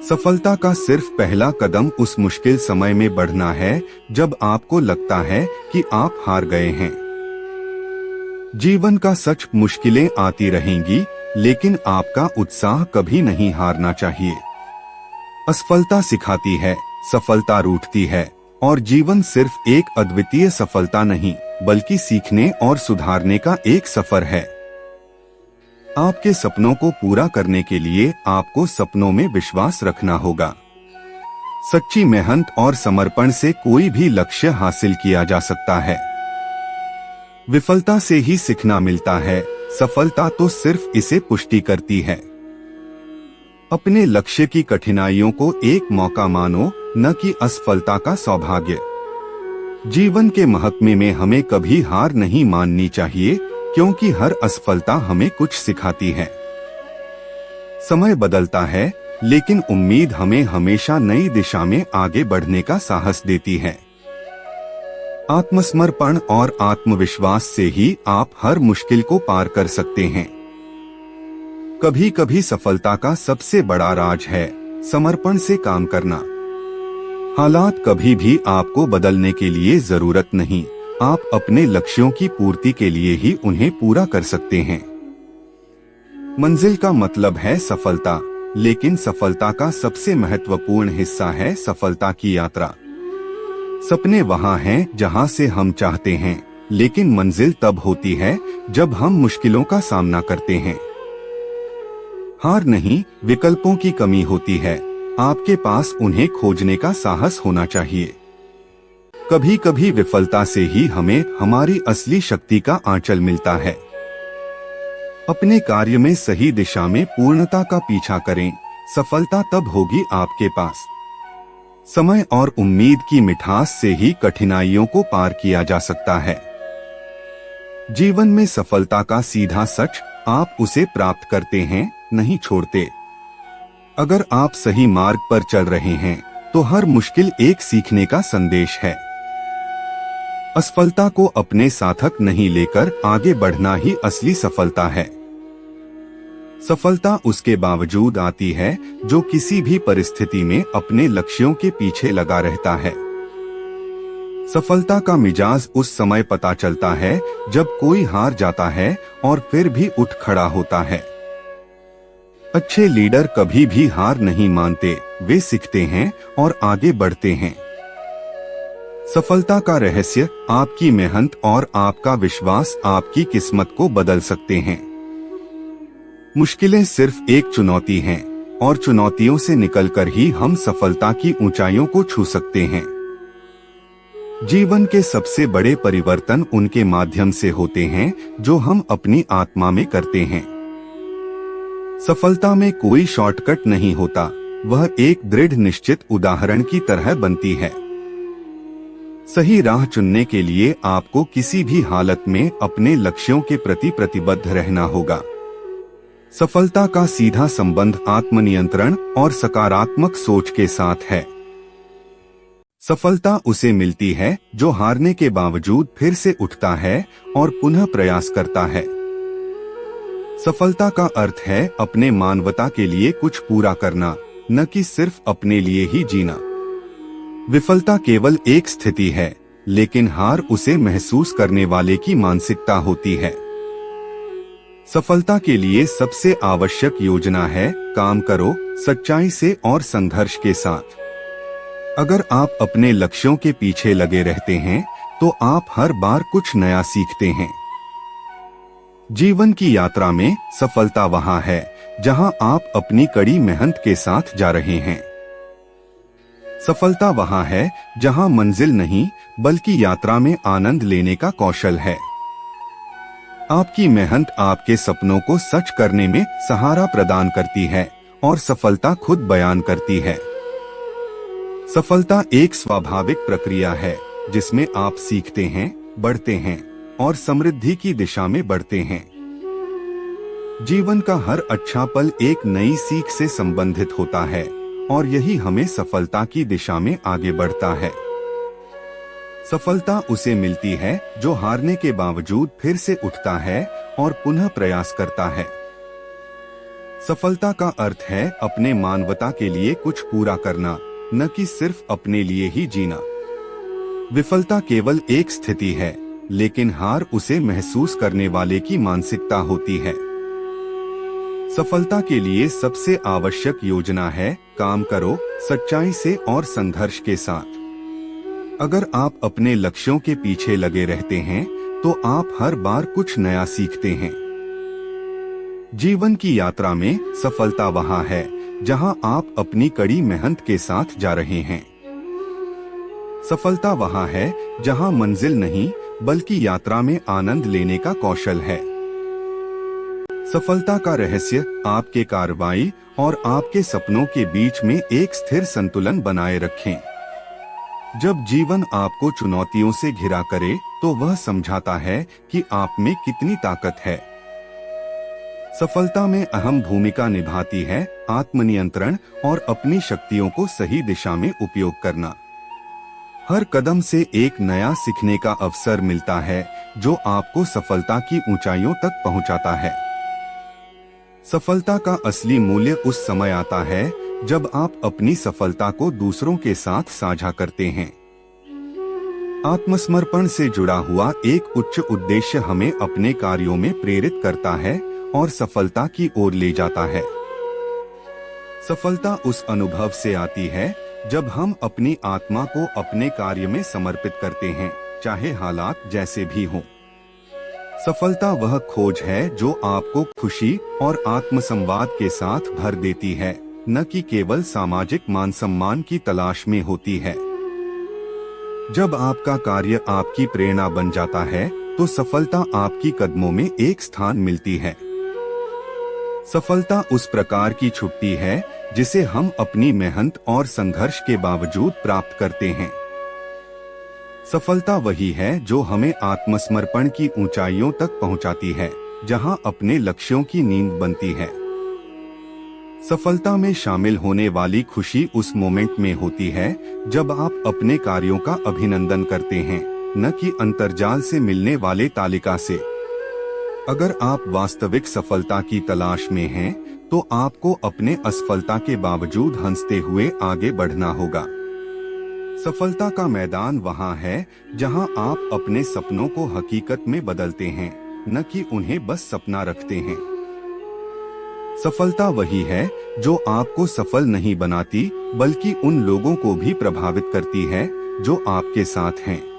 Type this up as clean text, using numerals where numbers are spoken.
सफलता का सिर्फ पहला कदम उस मुश्किल समय में बढ़ना है जब आपको लगता है कि आप हार गए हैं। जीवन का सच, मुश्किलें आती रहेंगी, लेकिन आपका उत्साह कभी नहीं हारना चाहिए। असफलता सिखाती है, सफलता रूठती है, और जीवन सिर्फ एक अद्वितीय सफलता नहीं, बल्कि सीखने और सुधारने का एक सफर है। आपके सपनों को पूरा करने के लिए आपको सपनों में विश्वास रखना होगा। सच्ची मेहनत और समर्पण से कोई भी लक्ष्य हासिल किया जा सकता है। विफलता से ही सीखना मिलता है, सफलता तो सिर्फ इसे पुष्टि करती है। अपने लक्ष्य की कठिनाइयों को एक मौका मानो, न कि असफलता का सौभाग्य। जीवन के महात्म्य में हमें कभी हार नहीं माननी चाहिए, क्योंकि हर असफलता हमें कुछ सिखाती है। समय बदलता है, लेकिन उम्मीद हमें हमेशा नई दिशा में आगे बढ़ने का साहस देती है। आत्मसमर्पण और आत्मविश्वास से ही आप हर मुश्किल को पार कर सकते हैं। कभी कभी सफलता का सबसे बड़ा राज है समर्पण से काम करना। हालात कभी भी आपको बदलने के लिए जरूरत नहीं, आप अपने लक्ष्यों की पूर्ति के लिए ही उन्हें पूरा कर सकते हैं। मंजिल का मतलब है सफलता, लेकिन सफलता का सबसे महत्वपूर्ण हिस्सा है सफलता की यात्रा। सपने वहां हैं जहां से हम चाहते हैं, लेकिन मंजिल तब होती है जब हम मुश्किलों का सामना करते हैं। हार नहीं, विकल्पों की कमी होती है, आपके पास उन्हें खोजने का साहस होना चाहिए। कभी कभी विफलता से ही हमें हमारी असली शक्ति का आंचल मिलता है। अपने कार्य में सही दिशा में पूर्णता का पीछा करें, सफलता तब होगी आपके पास। समय और उम्मीद की मिठास से ही कठिनाइयों को पार किया जा सकता है। जीवन में सफलता का सीधा सच, आप उसे प्राप्त करते हैं, नहीं छोड़ते। अगर आप सही मार्ग पर चल रहे हैं, तो हर मुश्किल एक सीखने का संदेश है। असफलता को अपने साथक नहीं लेकर आगे बढ़ना ही असली सफलता है। सफलता उसके बावजूद आती है जो किसी भी परिस्थिति में अपने लक्ष्यों के पीछे लगा रहता है। सफलता का मिजाज उस समय पता चलता है जब कोई हार जाता है और फिर भी उठ खड़ा होता है। अच्छे लीडर कभी भी हार नहीं मानते, वे सीखते हैं और आगे बढ़ते हैं। सफलता का रहस्य आपकी मेहनत और आपका विश्वास आपकी किस्मत को बदल सकते हैं। मुश्किलें सिर्फ एक चुनौती हैं, और चुनौतियों से निकलकर ही हम सफलता की ऊंचाइयों को छू सकते हैं। जीवन के सबसे बड़े परिवर्तन उनके माध्यम से होते हैं जो हम अपनी आत्मा में करते हैं। सफलता में कोई शॉर्टकट नहीं होता, वह एक दृढ़ निश्चित उदाहरण की तरह बनती है। सही राह चुनने के लिए आपको किसी भी हालत में अपने लक्ष्यों के प्रति प्रतिबद्ध रहना होगा। सफलता का सीधा संबंध आत्मनियंत्रण और सकारात्मक सोच के साथ है। सफलता उसे मिलती है जो हारने के बावजूद फिर से उठता है और पुनः प्रयास करता है। सफलता का अर्थ है अपने मानवता के लिए कुछ पूरा करना, न कि सिर्फ अपने लिए ही जीना। विफलता केवल एक स्थिति है, लेकिन हार उसे महसूस करने वाले की मानसिकता होती है। सफलता के लिए सबसे आवश्यक योजना है काम करो, सच्चाई से और संघर्ष के साथ। अगर आप अपने लक्ष्यों के पीछे लगे रहते हैं, तो आप हर बार कुछ नया सीखते हैं। जीवन की यात्रा में सफलता वहां है जहां आप अपनी कड़ी मेहनत के साथ जा रहे हैं। सफलता वहां है जहां मंजिल नहीं, बल्कि यात्रा में आनंद लेने का कौशल है। आपकी मेहनत आपके सपनों को सच करने में सहारा प्रदान करती है, और सफलता खुद बयान करती है। सफलता एक स्वाभाविक प्रक्रिया है जिसमें आप सीखते हैं, बढ़ते हैं और समृद्धि की दिशा में बढ़ते हैं। जीवन का हर अच्छा पल एक नई सीख से संबंधित होता है, और यही हमें सफलता की दिशा में आगे बढ़ता है। सफलता उसे मिलती है जो हारने के बावजूद फिर से उठता है और पुनः प्रयास करता है। सफलता का अर्थ है अपने मानवता के लिए कुछ पूरा करना, न कि सिर्फ अपने लिए ही जीना। विफलता केवल एक स्थिति है, लेकिन हार उसे महसूस करने वाले की मानसिकता होती है। सफलता के लिए सबसे आवश्यक योजना है काम करो सच्चाई से और संघर्ष के साथ। अगर आप अपने लक्ष्यों के पीछे लगे रहते हैं तो आप हर बार कुछ नया सीखते हैं। जीवन की यात्रा में सफलता वहां है जहां आप अपनी कड़ी मेहनत के साथ जा रहे हैं। सफलता वहां है जहां मंजिल नहीं बल्कि यात्रा में आनंद लेने का कौशल है। सफलता का रहस्य आपके कार्रवाई और आपके सपनों के बीच में एक स्थिर संतुलन बनाए रखें। जब जीवन आपको चुनौतियों से घिरा करे तो वह समझाता है कि आप में कितनी ताकत है। सफलता में अहम भूमिका निभाती है आत्मनियंत्रण और अपनी शक्तियों को सही दिशा में उपयोग करना। हर कदम से एक नया सीखने का अवसर मिलता है जो आपको सफलता की ऊंचाइयों तक पहुंचाता है। सफलता का असली मूल्य उस समय आता है जब आप अपनी सफलता को दूसरों के साथ साझा करते हैं। आत्मसमर्पण से जुड़ा हुआ एक उच्च उद्देश्य हमें अपने कार्यों में प्रेरित करता है और सफलता की ओर ले जाता है। सफलता उस अनुभव से आती है जब हम अपनी आत्मा को अपने कार्य में समर्पित करते हैं, चाहे हालात जैसे भी हों। सफलता वह खोज है जो आपको खुशी और आत्मसंवाद के साथ भर देती है, न कि केवल सामाजिक मान सम्मान की तलाश में होती है। जब आपका कार्य आपकी प्रेरणा बन जाता है तो सफलता आपकी कदमों में एक स्थान मिलती है। सफलता उस प्रकार की छुट्टी है जिसे हम अपनी मेहनत और संघर्ष के बावजूद प्राप्त करते हैं। सफलता वही है जो हमें आत्मसमर्पण की ऊंचाइयों तक पहुंचाती है, जहां अपने लक्ष्यों की नींव बनती है। सफलता में शामिल होने वाली खुशी उस मोमेंट में होती है जब आप अपने कार्यों का अभिनंदन करते हैं, न कि अंतर्जाल से मिलने वाले तालिका से। अगर आप वास्तविक सफलता की तलाश में हैं, तो आपको अपने असफलता के बावजूद हंसते हुए आगे बढ़ना होगा। सफलता का मैदान वहां है जहां आप अपने सपनों को हकीकत में बदलते हैं, न कि उन्हें बस सपना रखते हैं। सफलता वही है जो आपको सफल नहीं बनाती, बल्कि उन लोगों को भी प्रभावित करती है जो आपके साथ हैं।